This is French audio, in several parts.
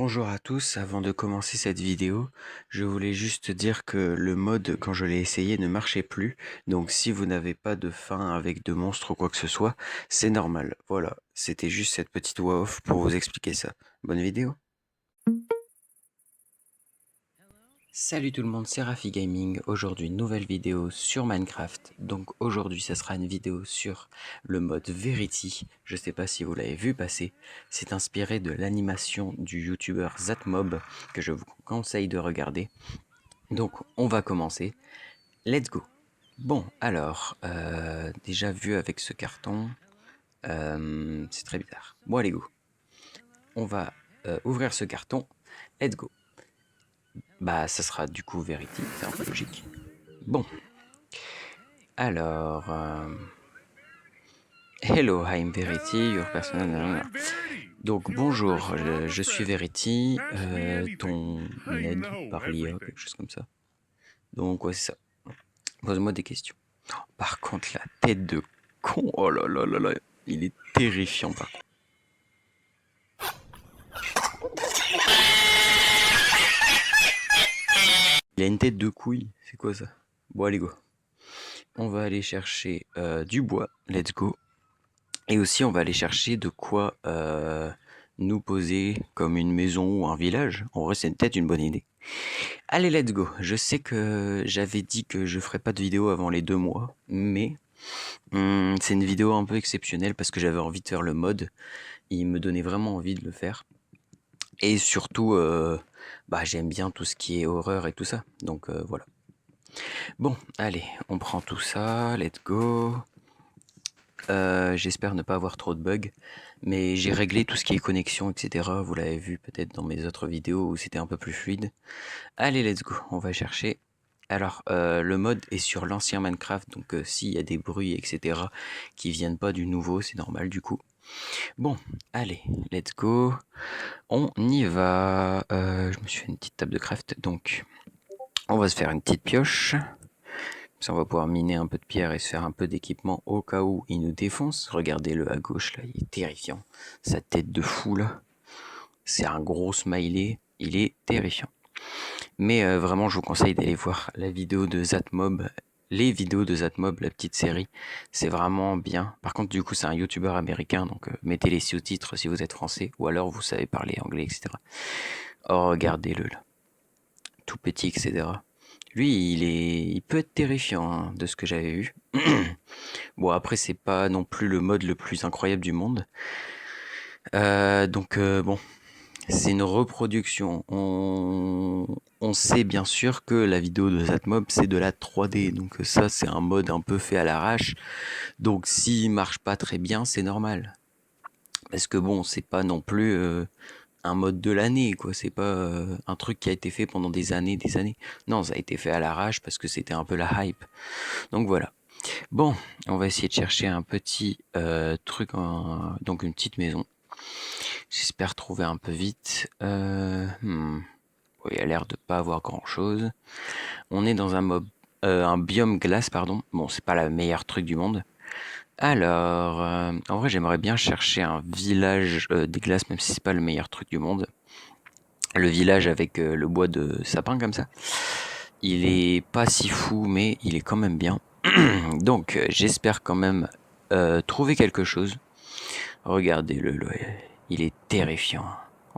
Bonjour à tous, avant de commencer cette vidéo, je voulais juste dire que le mode quand je l'ai essayé ne marchait plus, donc si vous n'avez pas de fin avec de monstres ou quoi que ce soit, c'est normal. Voilà, c'était juste cette petite voix off pour vous expliquer ça. Bonne vidéo. Salut tout le monde, c'est Rafi Gaming. Aujourd'hui, nouvelle vidéo sur Minecraft. Donc aujourd'hui, ça sera une vidéo sur le mode Verity. Je sais pas si vous l'avez vu passer. C'est inspiré de l'animation du youtubeur Zatmob que je vous conseille de regarder. Donc on va commencer. Let's go. Bon, alors, déjà vu avec ce carton, c'est très bizarre. Bon, allez go. On va ouvrir ce carton. Let's go. Bah, ça sera du coup Verity, c'est un peu logique. Bon, alors, hello, I'm Verity, your personal. Donc bonjour, je suis Verity, ton aide par l'IA, quelque chose comme ça. Donc ouais, c'est ça. Pose-moi des questions. Par contre, la tête de con, oh là là là là, il est terrifiant par contre. Il a une tête de couille, c'est quoi ça? Bon, allez go. On va aller chercher du bois, let's go. Et aussi, on va aller chercher de quoi nous poser comme une maison ou un village. En vrai, c'est peut-être une bonne idée. Allez, let's go. Je sais que j'avais dit que je ferais pas de vidéo avant les 2 mois, mais c'est une vidéo un peu exceptionnelle parce que j'avais envie de faire le mode. Il me donnait vraiment envie de le faire. Et surtout, bah, j'aime bien tout ce qui est horreur et tout ça. Donc voilà. Bon, allez, on prend tout ça. Let's go. J'espère ne pas avoir trop de bugs, mais j'ai réglé tout ce qui est connexion, etc. Vous l'avez vu peut-être dans mes autres vidéos où c'était un peu plus fluide. Allez, let's go, on va chercher. Alors, le mode est sur l'ancien Minecraft, donc s'il y a des bruits, etc. qui viennent pas du nouveau, c'est normal du coup. Bon, allez, let's go. On y va. Je me suis fait une petite table de craft, donc on va se faire une petite pioche. Ça, on va pouvoir miner un peu de pierre et se faire un peu d'équipement au cas où il nous défonce. Regardez-le à gauche, là, il est terrifiant. Sa tête de fou, là. C'est un gros smiley. Il est terrifiant. Mais vraiment, je vous conseille d'aller voir la vidéo de Zatmob. Les vidéos de Zatmob, la petite série. C'est vraiment bien. Par contre, du coup, c'est un youtubeur américain, donc mettez les sous-titres si vous êtes français. Ou alors, vous savez parler anglais, etc. Oh, regardez-le, là. Tout petit, etc. Lui, il peut être terrifiant hein, de ce que j'avais vu. Bon, après, c'est pas non plus le mode le plus incroyable du monde. Donc, bon, c'est une reproduction. On sait bien sûr que la vidéo de Zatmob, c'est de la 3D. Donc, ça, c'est un mode un peu fait à l'arrache. Donc, s'il marche pas très bien, c'est normal. Parce que bon, c'est pas non plus un mode de l'année, quoi. C'est pas un truc qui a été fait pendant des années, des années. Non, ça a été fait à l'arrache parce que c'était un peu la hype. Donc voilà. Bon, on va essayer de chercher un petit truc, donc une petite maison. J'espère trouver un peu vite. Il a l'air de pas avoir grand chose. On est dans un biome glace, pardon. Bon, c'est pas le meilleur truc du monde. Alors, en vrai, j'aimerais bien chercher un village des glaces, même si c'est pas le meilleur truc du monde. Le village avec le bois de sapin comme ça. Il est pas si fou, mais il est quand même bien. Donc, j'espère quand même trouver quelque chose. Regardez-le, il est terrifiant.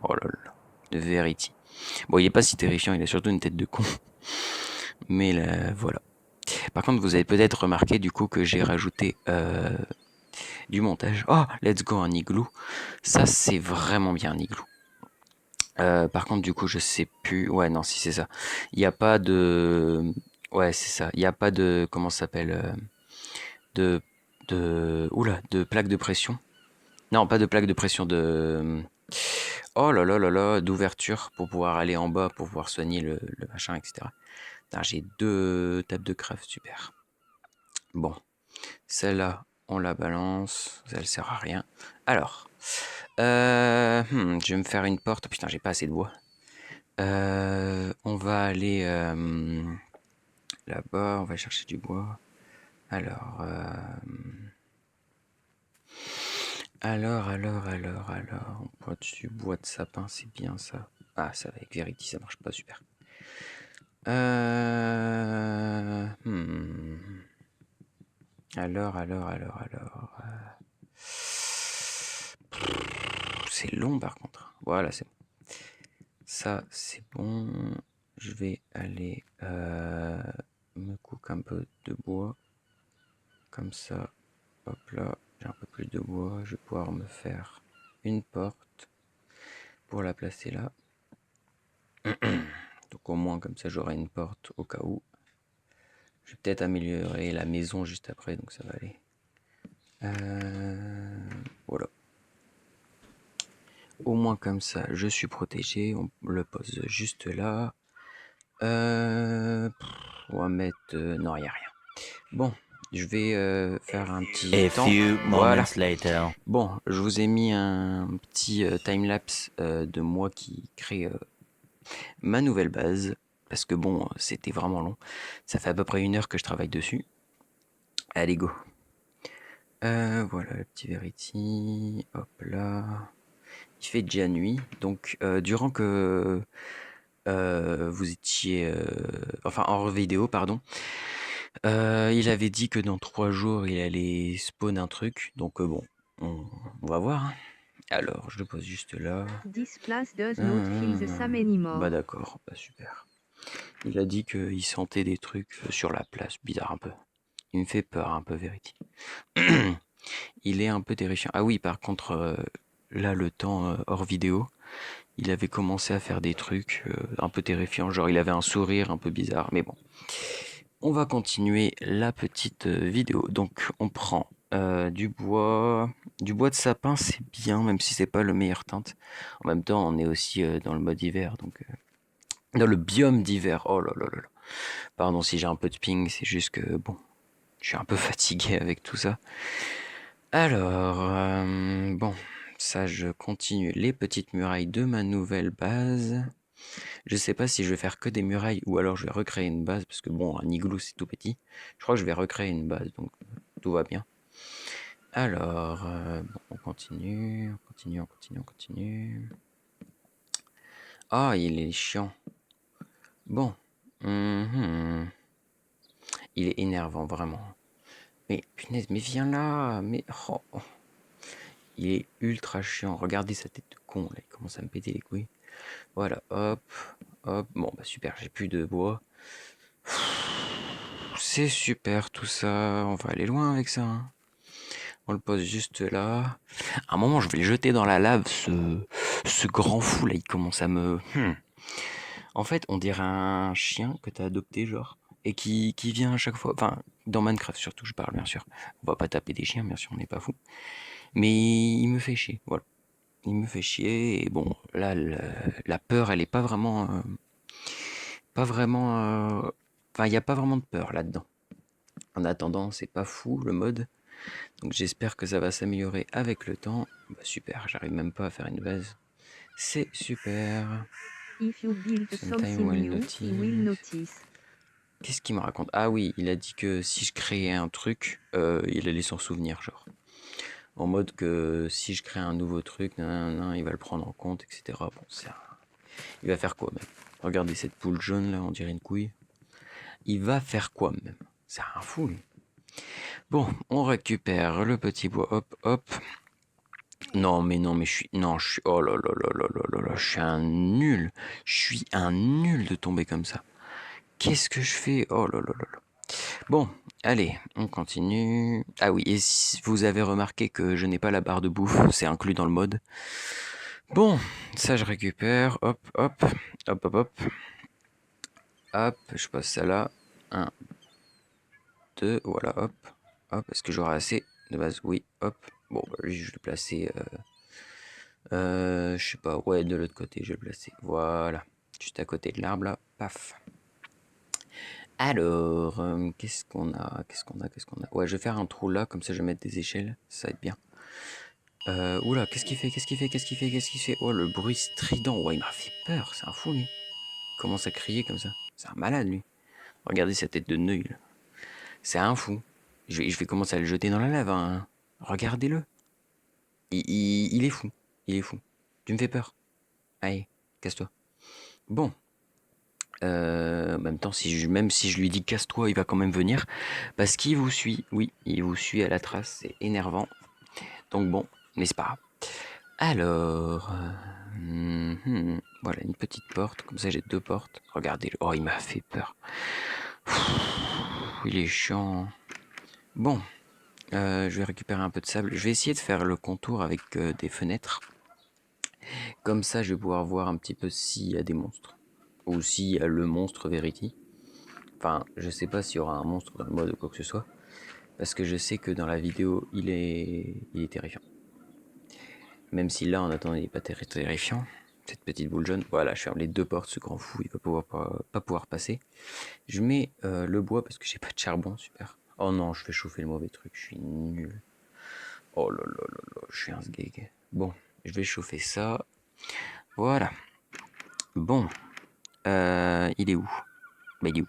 Oh là là, de Verity. Bon, il est pas si terrifiant, il a surtout une tête de con. Mais là, voilà. Par contre, vous avez peut-être remarqué du coup que j'ai rajouté du montage. Oh, let's go, un igloo. Ça, c'est vraiment bien un igloo. Par contre, du coup, je sais plus. Ouais, non, si c'est ça. Il n'y a pas de. Ouais, c'est ça. Il n'y a pas de. Comment ça s'appelle de. Oula, de plaque de pression. Non, pas de plaque de pression, de. Oh là là là là, d'ouverture pour pouvoir aller en bas, pour pouvoir soigner le machin, etc. J'ai 2 tables de craft, super. Bon, celle-là, on la balance. Elle sert à rien. Alors, je vais me faire une porte. Putain, j'ai pas assez de bois. On va aller là-bas, on va chercher du bois. Alors, alors, on boit du bois de sapin, c'est bien ça. Ah, ça avec Verity, ça marche pas super. Alors. C'est long par contre. Voilà, c'est bon. Ça, c'est bon. Je vais aller me couper un peu de bois. Comme ça. Hop là. J'ai un peu plus de bois. Je vais pouvoir me faire une porte pour la placer là. Donc au moins comme ça j'aurai une porte au cas où. Je vais peut-être améliorer la maison juste après, donc ça va aller. Voilà. Au moins comme ça, je suis protégé. On le pose juste là. On va mettre... non, il n'y a rien. Bon, je vais faire un petit A temps. few Voilà. moments later. Bon, je vous ai mis un petit time-lapse de moi qui crée ma nouvelle base. Parce que bon, c'était vraiment long. Ça fait à peu près 1 heure que je travaille dessus. Allez, go. Voilà le petit Verity. Hop là. Il fait déjà nuit. Donc, durant que vous étiez. Enfin, hors vidéo, pardon. Il avait dit que dans 3 jours, il allait spawn un truc. Donc, bon, on va voir, hein. Alors, je le pose juste là. This place does not feel the same anymore. Bah, d'accord. Bah, super. Il a dit qu'il sentait des trucs sur la place. Bizarre un peu. Il me fait peur un peu, Verity. Il est un peu terrifiant. Ah oui, par contre, là, le temps hors vidéo, il avait commencé à faire des trucs un peu terrifiants. Genre, il avait un sourire un peu bizarre. Mais bon, on va continuer la petite vidéo. Donc, on prend du bois. Du bois de sapin, c'est bien, même si c'est pas le meilleur teinte. En même temps, on est aussi dans le mode hiver. Donc, dans le biome d'hiver. Oh là là là là. Pardon si j'ai un peu de ping, c'est juste que, bon, je suis un peu fatigué avec tout ça. Alors, bon, ça je continue les petites murailles de ma nouvelle base. Je sais pas si je vais faire que des murailles ou alors je vais recréer une base parce que bon, un igloo c'est tout petit. Je crois que je vais recréer une base donc tout va bien. Alors, bon, on continue. Ah, il est chiant. Bon. Il est énervant vraiment. Mais punaise, mais viens là. Mais oh. Il est ultra chiant. Regardez sa tête de con là. Il commence à me péter les couilles. Voilà, hop, hop. Bon, bah super, j'ai plus de bois. C'est super tout ça. On va aller loin avec ça, hein. On le pose juste là. À un moment, je vais le jeter dans la lave. Ce grand fou là, il commence à me. En fait, on dirait un chien que t'as adopté, genre. Et qui vient à chaque fois. Enfin, dans Minecraft surtout, je parle bien sûr. On va pas taper des chiens, bien sûr, on n'est pas fou. Mais il me fait chier, voilà. Il me fait chier. Et bon, là, la peur, elle est pas vraiment. Pas vraiment. Enfin, il n'y a pas vraiment de peur là-dedans. En attendant, c'est pas fou le mode. Donc j'espère que ça va s'améliorer avec le temps. Bah super, j'arrive même pas à faire une base. C'est super. If you build Sometime something well new, he will notice. Qu'est-ce qu'il me raconte? Ah oui, il a dit que si je créais un truc, il allait s'en souvenir, genre. En mode que si je crée un nouveau truc, il va le prendre en compte, etc. Bon, il va faire quoi même? Regardez cette poule jaune là, on dirait une couille. Il va faire quoi même? C'est un fou lui. Bon, on récupère le petit bois, hop, hop. Non, mais je suis, oh là là là là là là là, je suis un nul. Je suis un nul de tomber comme ça. Qu'est-ce que je fais? Oh là là là là. Bon, allez, on continue. Ah oui, et si vous avez remarqué que je n'ai pas la barre de bouffe, c'est inclus dans le mode. Bon, ça je récupère, hop, hop, hop, hop, hop. Hop, je passe ça là. 1, 2, voilà, hop, hop. Est-ce que j'aurai assez de base? Oui, hop. Bon, bah, lui, je vais le placer. Je sais pas, ouais, de l'autre côté, je vais le placer. Voilà, juste à côté de l'arbre là, paf. Alors, qu'est-ce qu'on a? Ouais, je vais faire un trou là, comme ça je vais mettre des échelles, ça va être bien. Oula, qu'est-ce qu'il fait? Oh, le bruit strident, ouais, il m'a fait peur, c'est un fou lui. Il commence à crier comme ça, c'est un malade lui. Regardez sa tête de neuil là. C'est un fou. Je vais commencer à le jeter dans la lave, hein. Regardez-le. Il est fou. Il est fou. Tu me fais peur. Allez, casse-toi. Bon. En même temps, même si je lui dis casse-toi, il va quand même venir. Parce qu'il vous suit. Oui, il vous suit à la trace. C'est énervant. Donc bon, mais c'est pas grave. Alors, voilà une petite porte. Comme ça, j'ai 2 portes. Regardez-le. Oh, il m'a fait peur. Il est chiant. Bon, je vais récupérer un peu de sable. Je vais essayer de faire le contour avec des fenêtres. Comme ça, je vais pouvoir voir un petit peu s'il y a des monstres. Ou s'il y a le monstre Verity. Enfin, je sais pas s'il y aura un monstre dans le mode ou quoi que ce soit. Parce que je sais que dans la vidéo, il est terrifiant. Même si là, en attendant, il n'est pas terrifiant. Cette petite boule jaune. Voilà, je ferme les 2 portes, ce grand fou, il va pas pouvoir passer. Je mets le bois parce que j'ai pas de charbon, super. Oh non, je fais chauffer le mauvais truc, je suis nul. Oh là là là là, je suis un sgeg. Bon, je vais chauffer ça. Voilà. Bon, il est où? Bah, il est où?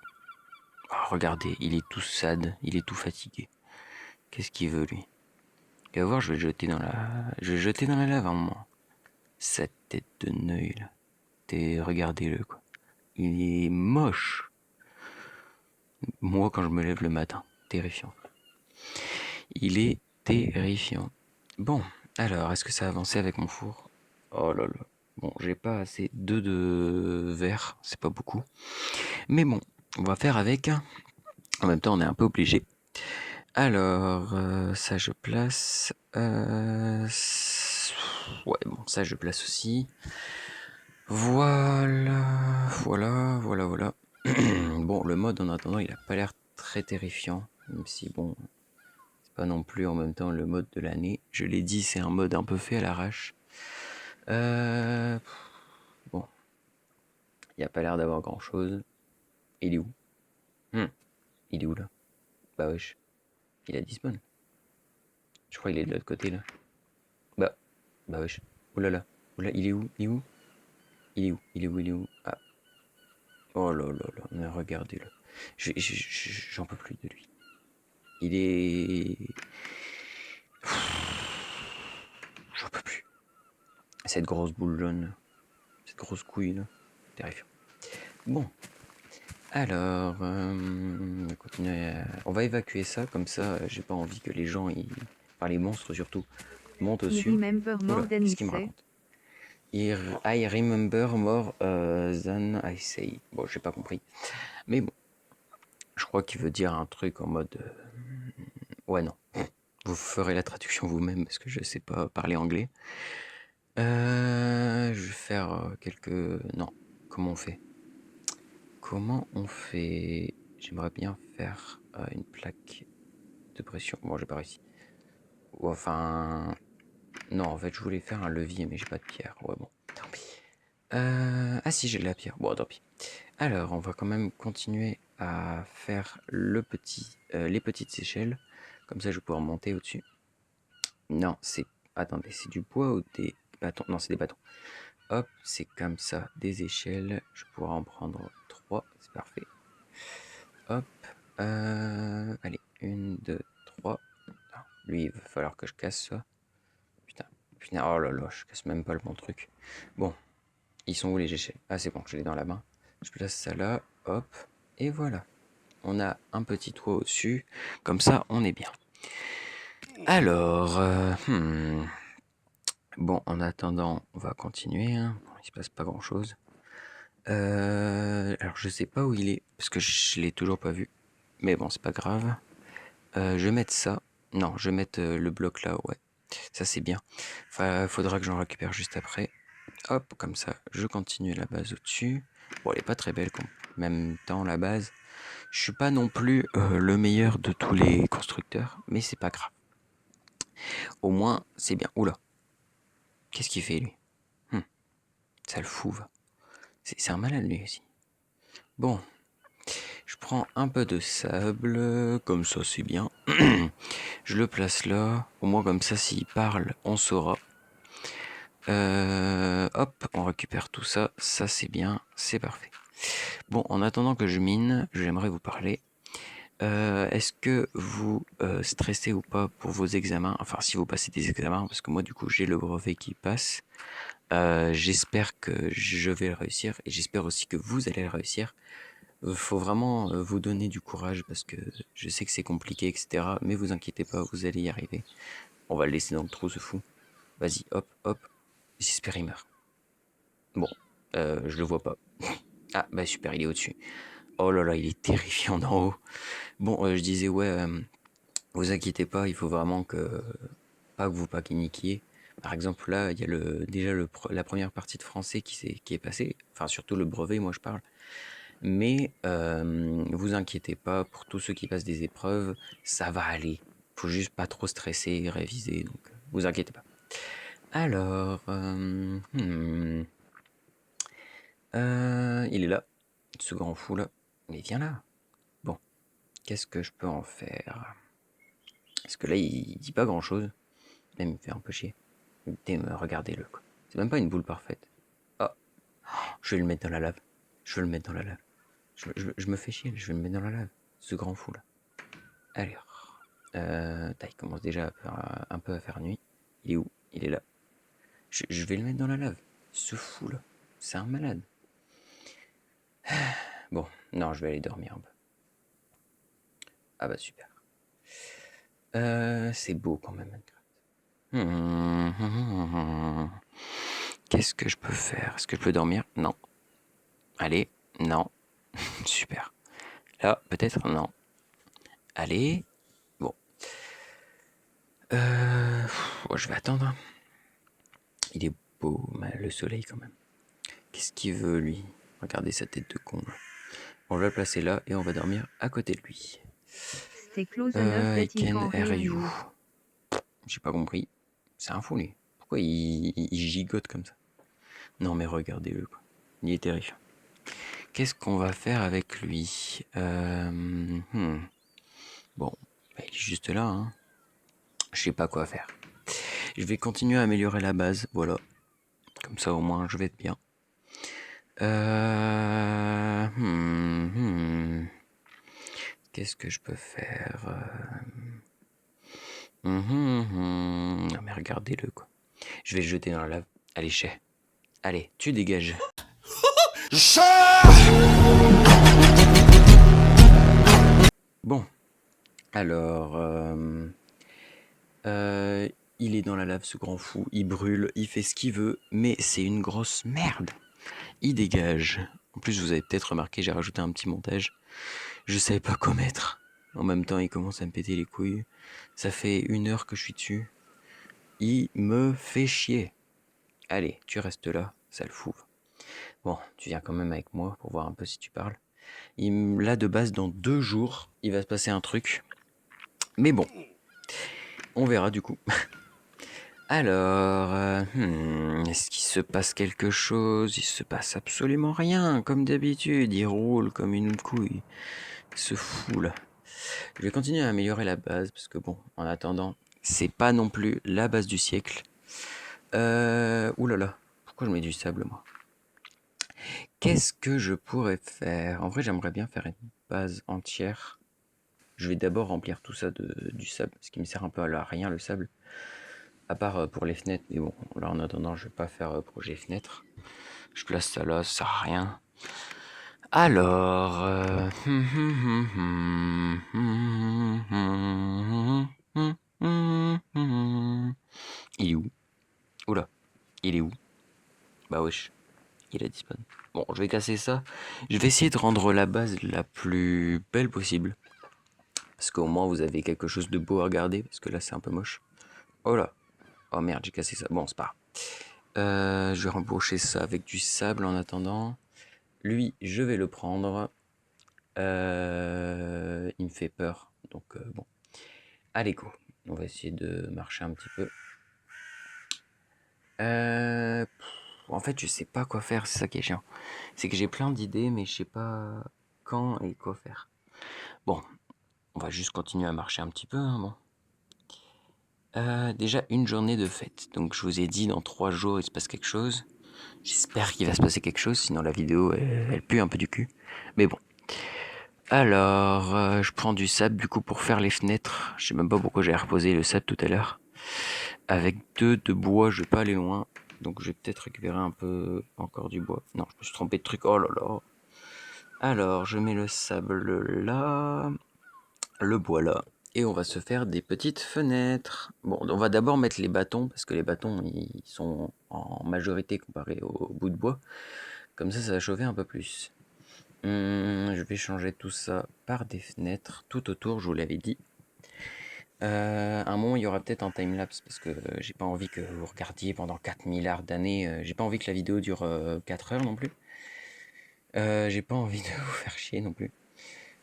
Oh, regardez, il est tout sad, il est tout fatigué. Qu'est-ce qu'il veut, lui? Tu vas voir, je vais le jeter dans la... Je vais le jeter dans la lave à un moment. Sa tête de neuil, là. Regardez-le, quoi. Il est moche. Moi, quand je me lève le matin, terrifiant. Il est terrifiant. Bon, alors, est-ce que ça a avancé avec mon four? Oh là là. Bon, j'ai pas assez de verre, c'est pas beaucoup. Mais bon, on va faire avec. En même temps, on est un peu obligé. Alors, ça je place. Ouais, bon, ça je place aussi. Voilà, voilà, voilà, voilà. Bon, le mode en attendant, il a pas l'air très terrifiant. Même si, bon, c'est pas non plus en même temps le mode de l'année. Je l'ai dit, c'est un mode un peu fait à l'arrache. Bon, il a pas l'air d'avoir grand chose. Il est où? Il est où là? Bah wesh, il a dispawn. Je crois qu'il est de l'autre côté là. Bah, bah wesh. Oulala, oula, il est où? Il est où? Il est où? Il est où? Il est où? Ah, oh là là là, mais regardez-le. J'en peux plus de lui. Il est... J'en peux plus. Cette grosse boule jaune, cette grosse couille là, terrifiant. Bon, alors, on va évacuer ça, comme ça, j'ai pas envie que les gens, enfin les monstres surtout, montent I dessus. remember more Oula, than qu'est-ce he qu'il me say. raconte? I remember more than I say. Bon, j'ai pas compris. Mais bon, je crois qu'il veut dire un truc en mode... ouais, non. Vous ferez la traduction vous-même parce que je sais pas parler anglais. Je vais faire quelques... Non, comment on fait? Comment on fait? J'aimerais bien faire une plaque de pression. Bon, j'ai pas réussi. Ou enfin... Non, en fait, je voulais faire un levier, mais j'ai pas de pierre. Ouais, bon, tant pis. Ah si, j'ai de la pierre. Bon, tant pis. Alors, on va quand même continuer à faire les petites échelles. Comme ça, je vais pouvoir monter au-dessus. Non, c'est... Attendez, c'est du bois ou des bâtons? Non, c'est des bâtons. Hop, c'est comme ça, des échelles. Je pourrais en prendre 3, c'est parfait. Hop, allez, 1, 2, 3. Non, lui, il va falloir que je casse ça. Putain, putain, oh là là, je casse même pas le bon truc. Bon, ils sont où les échelles? Ah, c'est bon, je l'ai dans la main. Je place ça là, hop, et voilà. On a un petit toit au-dessus, comme ça, on est bien. Alors, bon, en attendant, on va continuer. Hein. Bon, il se passe pas grand-chose. Alors, je sais pas où il est, parce que je l'ai toujours pas vu. Mais bon, c'est pas grave. Je vais mettre ça. Non, je vais mettre le bloc là, ouais. Ça, c'est bien. Enfin, faudra que j'en récupère juste après. Hop, comme ça, je continue la base au-dessus. Bon, elle est pas très belle, en même temps, la base. Je suis pas non plus le meilleur de tous les constructeurs, mais c'est pas grave. Au moins, c'est bien. Oula, qu'est-ce qu'il fait, lui? Ça le fouve. C'est un malade, lui aussi. Bon, je prends un peu de sable, comme ça, c'est bien. Je le place là. Au moins, comme ça, s'il parle, on saura. Hop, on récupère tout ça. Ça, c'est bien, c'est parfait. Bon, en attendant que je mine, j'aimerais vous parler Est-ce que vous stressez ou pas pour vos examens? Enfin, si vous passez des examens, parce que moi, du coup, j'ai le brevet qui passe. J'espère que je vais le réussir et j'espère aussi que vous allez le réussir. Faut vraiment vous donner du courage parce que je sais que c'est compliqué, etc. Mais vous inquiétez pas, vous allez y arriver. On va le laisser dans le trou, ce fou. Vas-y, hop, hop. J'espère il meurt. Bon, je le vois pas. Ah, bah super, il est au-dessus. Oh là là, il est terrifiant d'en haut. Bon, je disais, ouais, vous inquiétez pas, il faut vraiment que pas que vous paniquiez. Par exemple, là, il y a déjà la première partie de français qui est passée. Enfin, surtout le brevet, moi je parle. Mais vous inquiétez pas, pour tous ceux qui passent des épreuves, ça va aller. Faut juste pas trop stresser et réviser, donc vous inquiétez pas. Alors, il est là, ce grand fou là. Mais viens là. Bon, qu'est-ce que je peux en faire? Parce que là, il dit pas grand-chose. Même il me fait un peu chier. Regardez-le, quoi. C'est même pas une boule parfaite. Ah, je vais le mettre dans la lave. Je vais le mettre dans la lave. Je me fais chier, je vais le mettre dans la lave. Ce grand fou là. Alors, il commence déjà un peu à faire nuit. Il est où? Il est là. Je vais le mettre dans la lave. Ce fou là. C'est un malade. Bon, non, je vais aller dormir un peu. Ah bah super. C'est beau quand même. Qu'est-ce que je peux faire? Est-ce que je peux dormir? Non. Allez, non. Super. Là, peut-être? Non. Allez. Bon. Je vais attendre. Il est beau, le soleil quand même. Qu'est-ce qu'il veut, lui? Regardez sa tête de con. On va le placer là et on va dormir à côté de lui. Stay close enough that he Can can are hear you? you. J'ai pas compris. C'est un fou, lui. Pourquoi il gigote comme ça? Non, mais regardez-le, quoi. Il est terrifiant. Qu'est-ce qu'on va faire avec lui? Bon, bah, il est juste là, hein. Je sais pas quoi faire. Je vais continuer à améliorer la base, voilà. Comme ça, au moins, je vais être bien. Qu'est-ce que je peux faire? Non, mais regardez-le, quoi. Je vais le jeter dans la lave. Allez, chais. Allez, tu dégages. Bon. Alors, il est dans la lave, ce grand fou. Il brûle, il fait ce qu'il veut, mais c'est une grosse merde. Il dégage. En plus, vous avez peut-être remarqué, j'ai rajouté un petit montage. Je savais pas quoi mettre. En même temps, il commence à me péter les couilles. Ça fait 1 heure que je suis dessus. Il me fait chier. Allez, tu restes là, sale fou. Bon, tu viens quand même avec moi pour voir un peu si tu parles. Là, de base, dans 2 jours, il va se passer un truc. Mais bon, on verra du coup. Alors, est-ce qu'il se passe quelque chose? Il se passe absolument rien, comme d'habitude. Il roule comme une couille. Ce fou là. Je vais continuer à améliorer la base parce que bon, en attendant, c'est pas non plus la base du siècle. Ouh là là, pourquoi je mets du sable moi? Qu'est-ce que je pourrais faire? En vrai, j'aimerais bien faire une base entière. Je vais d'abord remplir tout ça du sable, ce qui me sert un peu à rien le sable. À part pour les fenêtres, mais bon, là en attendant, je vais pas faire projet fenêtre. Je place ça là, ça sert à rien. Alors, il est où? Oula, il est où? Bah wesh, il a disparu. Bon, je vais casser ça. Je vais essayer de rendre la base la plus belle possible. Parce qu'au moins vous avez quelque chose de beau à regarder. Parce que là c'est un peu moche. Oh là. Oh merde, j'ai cassé ça. Bon, c'est pas grave. Je vais remboucher ça avec du sable en attendant. Lui, je vais le prendre. Il me fait peur. Donc bon. Allez, go. On va essayer de marcher un petit peu. En fait, je sais pas quoi faire. C'est ça qui est chiant. C'est que j'ai plein d'idées, mais je sais pas quand et quoi faire. Bon, on va juste continuer à marcher un petit peu. Hein, bon. Déjà une journée de fête. Donc je vous ai dit dans 3 jours il se passe quelque chose. J'espère qu'il va se passer quelque chose, sinon la vidéo elle pue un peu du cul. Mais bon. Alors, je prends du sable du coup pour faire les fenêtres. Je sais même pas pourquoi j'ai reposé le sable tout à l'heure. Avec 2 de bois, je vais pas aller loin. Donc je vais peut-être récupérer un peu encore du bois. Non, je me suis trompé de truc. Oh là là. Alors, je mets le sable là, le bois là. Et on va se faire des petites fenêtres. Bon, on va d'abord mettre les bâtons, parce que les bâtons, ils sont en majorité comparés au bout de bois. Comme ça va chauffer un peu plus. Je vais changer tout ça par des fenêtres tout autour, je vous l'avais dit. À un moment, il y aura peut-être un timelapse parce que j'ai pas envie que vous regardiez pendant 4 milliards d'années. J'ai pas envie que la vidéo dure 4 heures non plus. J'ai pas envie de vous faire chier non plus.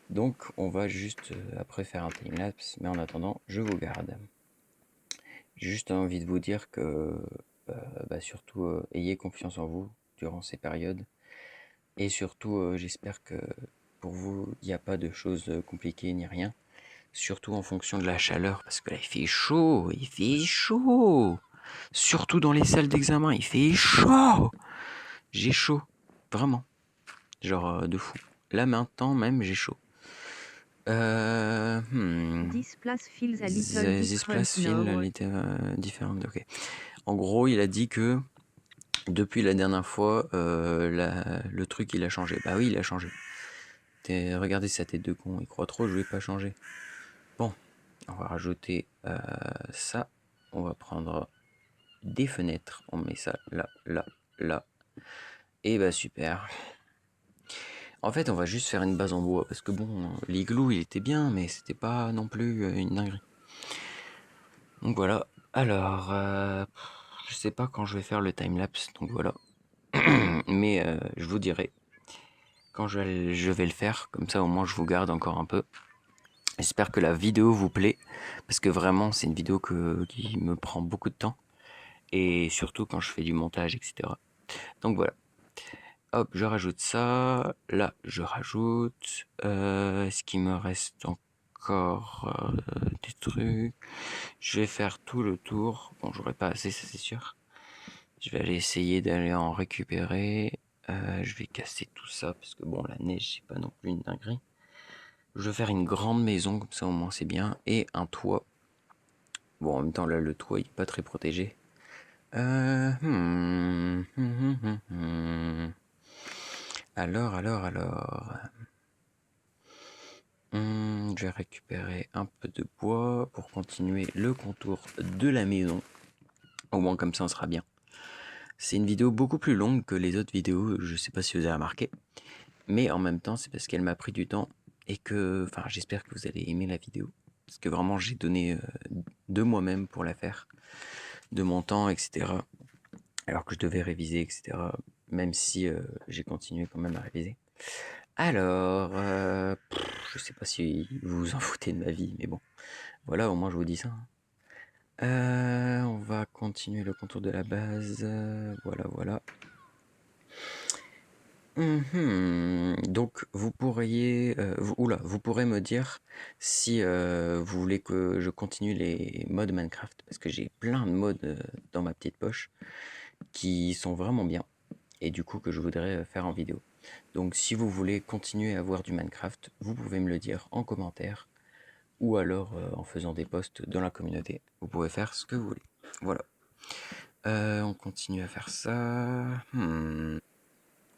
Donc, on va juste après faire un timelapse. Mais en attendant, je vous garde. J'ai juste envie de vous dire que surtout ayez confiance en vous durant ces périodes. Et surtout, j'espère que pour vous, il n'y a pas de choses compliquées ni rien. Surtout en fonction de la chaleur, parce que là, il fait chaud, il fait chaud. Surtout dans les salles d'examen, il fait chaud. J'ai chaud, vraiment. Genre de fou. Là maintenant même, j'ai chaud. This place feels a little This different place feel a now. little different, ok. En gros, il a dit que depuis la dernière fois, le truc il a changé. Bah oui, il a changé. Regardez sa tête de con, il croit trop, je vais pas changer. Bon, on va rajouter ça. On va prendre des fenêtres. On met ça là, là, là. Et bah super. En fait, on va juste faire une base en bois. Parce que bon, l'igloo, il était bien, mais c'était pas non plus une dinguerie. Donc voilà. Alors, je sais pas quand je vais faire le timelapse. Donc voilà. Mais je vous dirai quand je vais le faire. Comme ça, au moins, je vous garde encore un peu. J'espère que la vidéo vous plaît. Parce que vraiment, c'est une vidéo qui me prend beaucoup de temps. Et surtout quand je fais du montage, etc. Donc voilà. Hop, je rajoute ça. Là, je rajoute. Est-ce qu'il me reste encore des trucs? Je vais faire tout le tour. Bon, j'aurai pas assez, ça c'est sûr. Je vais aller essayer d'aller en récupérer. Je vais casser tout ça parce que bon, la neige, c'est pas non plus une dinguerie. Je vais faire une grande maison, comme ça au moins c'est bien. Et un toit. Bon, en même temps, là, le toit, il est pas très protégé. Euh, hmm, hmm, hmm, hmm. Alors. Je vais récupérer un peu de bois pour continuer le contour de la maison. Au moins comme ça on sera bien. C'est une vidéo beaucoup plus longue que les autres vidéos, je sais pas si vous avez remarqué. Mais en même temps c'est parce qu'elle m'a pris du temps et que, enfin j'espère que vous allez aimer la vidéo. Parce que vraiment j'ai donné de moi-même pour la faire. De mon temps, etc. Alors que je devais réviser, etc. Même si j'ai continué quand même à réviser. Alors, je sais pas si vous vous en foutez de ma vie, mais bon. Voilà, au moins je vous dis ça. On va continuer le contour de la base. Voilà. Donc vous pourriez, vous pourrez me dire si vous voulez que je continue les modes Minecraft, parce que j'ai plein de modes dans ma petite poche qui sont vraiment bien et du coup que je voudrais faire en vidéo. Donc si vous voulez continuer à voir du Minecraft, vous pouvez me le dire en commentaire ou alors en faisant des posts dans la communauté. Vous pouvez faire ce que vous voulez. Voilà. On continue à faire ça.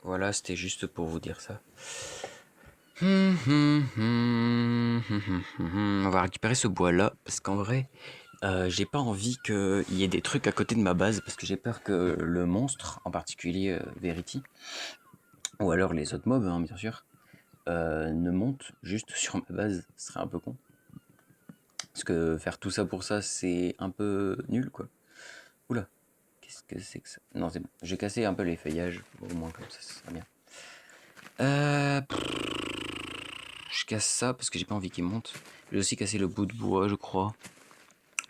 Voilà, c'était juste pour vous dire ça. On va récupérer ce bois-là, parce qu'en vrai, j'ai pas envie qu'il y ait des trucs à côté de ma base, parce que j'ai peur que le monstre, en particulier Verity, ou alors les autres mobs, hein, bien sûr, ne montent juste sur ma base. Ce serait un peu con. Parce que faire tout ça pour ça, c'est un peu nul, quoi. Oula, qu'est-ce que c'est que ça? Non, c'est bon. J'ai cassé un peu les feuillages, au moins comme ça sera bien. Je casse ça parce que j'ai pas envie qu'ils montent. J'ai aussi cassé le bout de bois, je crois.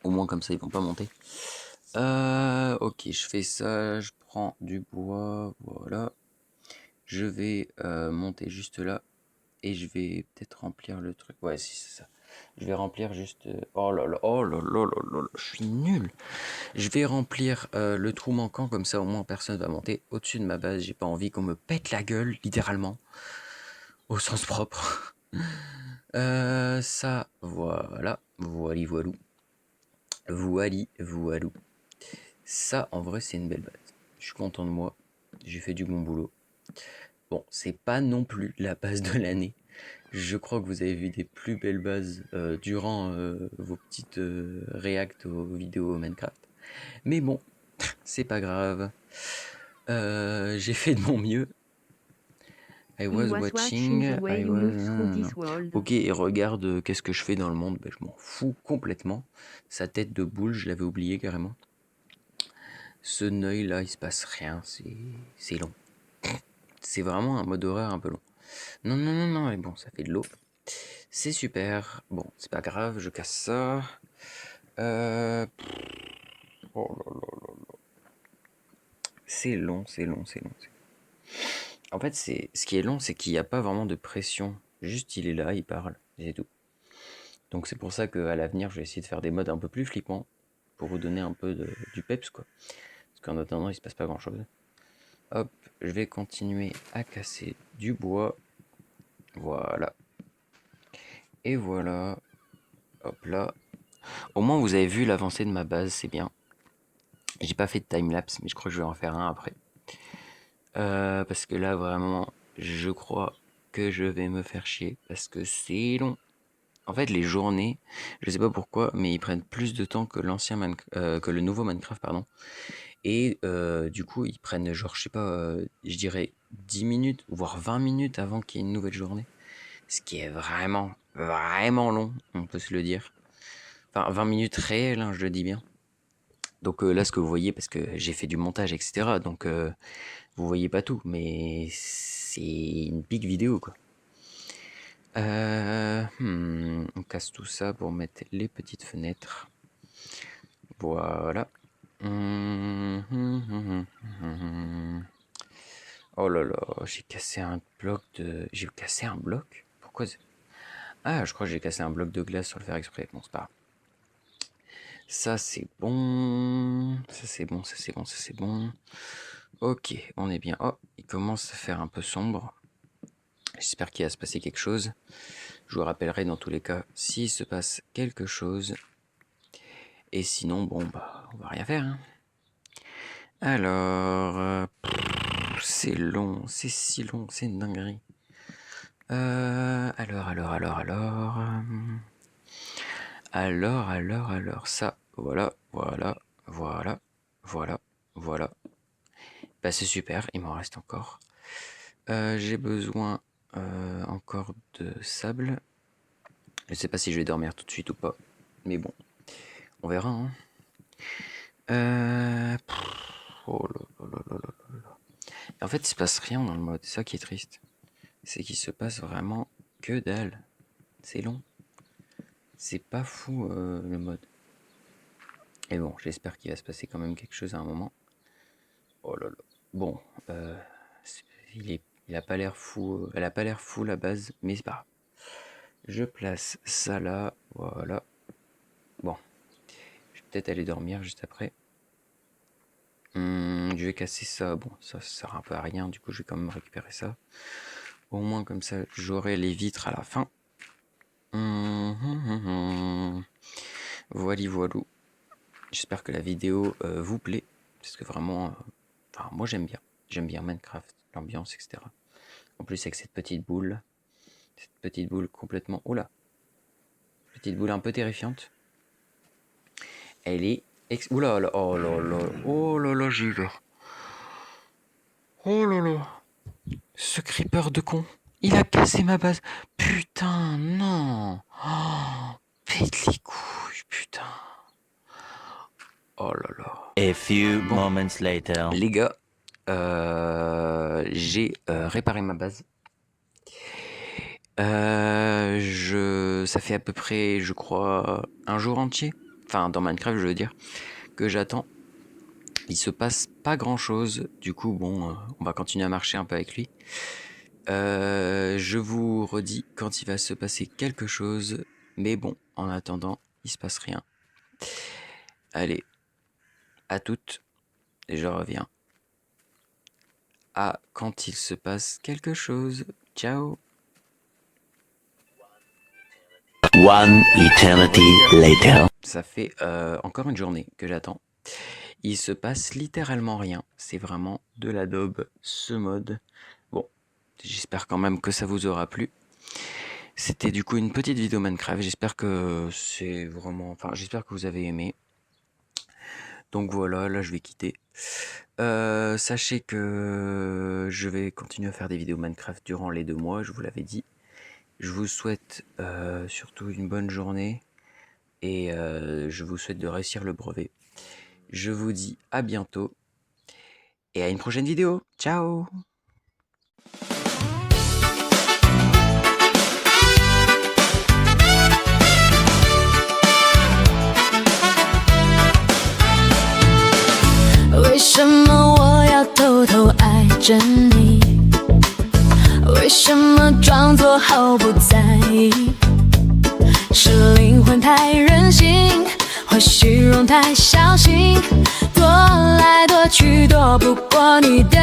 Au moins comme ça, ils vont pas monter. Ok, je fais ça. Je prends du bois, voilà. Je vais monter juste là. Et je vais peut-être remplir le truc. Ouais, si, c'est ça. Je vais remplir juste... Oh là là, oh là là là là là, je suis nul. Je vais remplir le trou manquant, comme ça au moins personne va monter au-dessus de ma base. J'ai pas envie qu'on me pète la gueule, littéralement. Au sens propre. Ça, voilà. Voili, voilou. Voili, voilou. Ça, en vrai, c'est une belle base. Je suis content de moi. J'ai fait du bon boulot. Bon, c'est pas non plus la base de l'année. Je crois que vous avez vu des plus belles bases durant vos petites reacts aux vidéos Minecraft. Mais bon, c'est pas grave. J'ai fait de mon mieux. I He was was watching watching. the way I you was. move through this world. Ok, et regarde qu'est-ce que je fais dans le monde. Ben, je m'en fous complètement. Sa tête de boule, je l'avais oublié carrément. Ce œil là, il se passe rien. C'est long. C'est vraiment un mode horreur un peu long. Non, non, non, non, mais bon, ça fait de l'eau. C'est super. Bon, c'est pas grave, je casse ça. Euh... Oh là là là là. C'est long, c'est long, c'est long. En fait, ce qui est long, c'est qu'il n'y a pas vraiment de pression. Juste, il est là, il parle, et c'est tout. Donc c'est pour ça qu'à l'avenir, je vais essayer de faire des modes un peu plus flippants pour vous donner un peu du peps, quoi. Parce qu'en attendant, il se passe pas grand-chose. Hop, je vais continuer à casser du bois. Voilà. Et voilà. Hop là. Au moins, vous avez vu l'avancée de ma base, c'est bien. J'ai pas fait de timelapse, mais je crois que je vais en faire un après. Parce que là, vraiment, je crois que je vais me faire chier. Parce que c'est long. En fait, les journées, je sais pas pourquoi, mais ils prennent plus de temps que que le nouveau Minecraft, pardon. Et du coup, ils prennent genre, je sais pas, je dirais 10 minutes, voire 20 minutes avant qu'il y ait une nouvelle journée. Ce qui est vraiment, vraiment long, on peut se le dire. Enfin, 20 minutes réelles, hein, je le dis bien. Donc là, ce que vous voyez, parce que j'ai fait du montage, etc. Donc vous voyez pas tout, mais c'est une big vidéo, quoi. On casse tout ça pour mettre les petites fenêtres. Voilà. Oh là là, j'ai cassé un bloc de... J'ai cassé un bloc? Pourquoi? Ah, je crois que j'ai cassé un bloc de glace sur le faire exprès. Bon, c'est pas grave. Ça, c'est bon. Ça, c'est bon, ça, c'est bon, ça, c'est bon. Ok, on est bien. Oh, il commence à faire un peu sombre. J'espère qu'il va se passer quelque chose. Je vous rappellerai dans tous les cas s'il se passe quelque chose. Et sinon, bon, bah, on va rien faire. Hein. Alors, c'est long, c'est si long, c'est une dinguerie. Alors, ça, voilà, voilà, voilà, voilà, voilà. Bah, c'est super, il m'en reste encore. J'ai besoin encore de sable. Je sais pas si je vais dormir tout de suite ou pas, mais bon, on verra. Hein. Oh là là là là là là. En fait, il se passe rien dans le mode, c'est ça qui est triste. C'est qu'il se passe vraiment que dalle. C'est long. C'est pas fou le mode. Et bon, j'espère qu'il va se passer quand même quelque chose à un moment. Oh là là. Bon, il a pas l'air fou. Elle a pas l'air fou la base, mais c'est pas grave. Je place ça là, voilà. Bon, je vais peut-être aller dormir juste après. Je vais casser ça. Bon, ça sert un peu à rien, du coup je vais quand même récupérer ça. Au moins comme ça, j'aurai les vitres à la fin. Voili voilou. J'espère que la vidéo vous plaît. Parce que vraiment, enfin, moi j'aime bien. J'aime bien Minecraft, l'ambiance, etc. En plus avec cette petite boule. Cette petite boule complètement... Oh là. Petite boule un peu terrifiante. Elle est... Oh là là. Oh là là. Oh là là, j'ai eu peur. Oh là là. Ce creeper de con. Il a cassé ma base. Putain, non. Oh, pète les couilles, putain. Oh là là. A few moments later. Les gars, j'ai réparé ma base. Ça fait à peu près, je crois, un jour entier. Enfin, dans Minecraft, je veux dire, que j'attends. Il se passe pas grand chose. Du coup, bon, on va continuer à marcher un peu avec lui. Je vous redis quand il va se passer quelque chose. Mais bon, en attendant, il se passe rien. Allez, à toutes. Et je reviens. À quand il se passe quelque chose. Ciao. One eternity later. Ça fait encore une journée que j'attends. Il se passe littéralement rien. C'est vraiment de la daube, ce mode. Bon, j'espère quand même que ça vous aura plu. C'était du coup une petite vidéo Minecraft. J'espère que c'est vraiment... Enfin, j'espère que vous avez aimé. Donc voilà, là je vais quitter. Sachez que je vais continuer à faire des vidéos Minecraft durant les 2 mois, je vous l'avais dit. Je vous souhaite surtout une bonne journée et je vous souhaite de réussir le brevet. Je vous dis à bientôt et à une prochaine vidéo. Ciao!为什么我要偷偷爱着你？为什么装作毫不在意？是灵魂太任性，或虚荣太小心，躲来躲去躲不过你的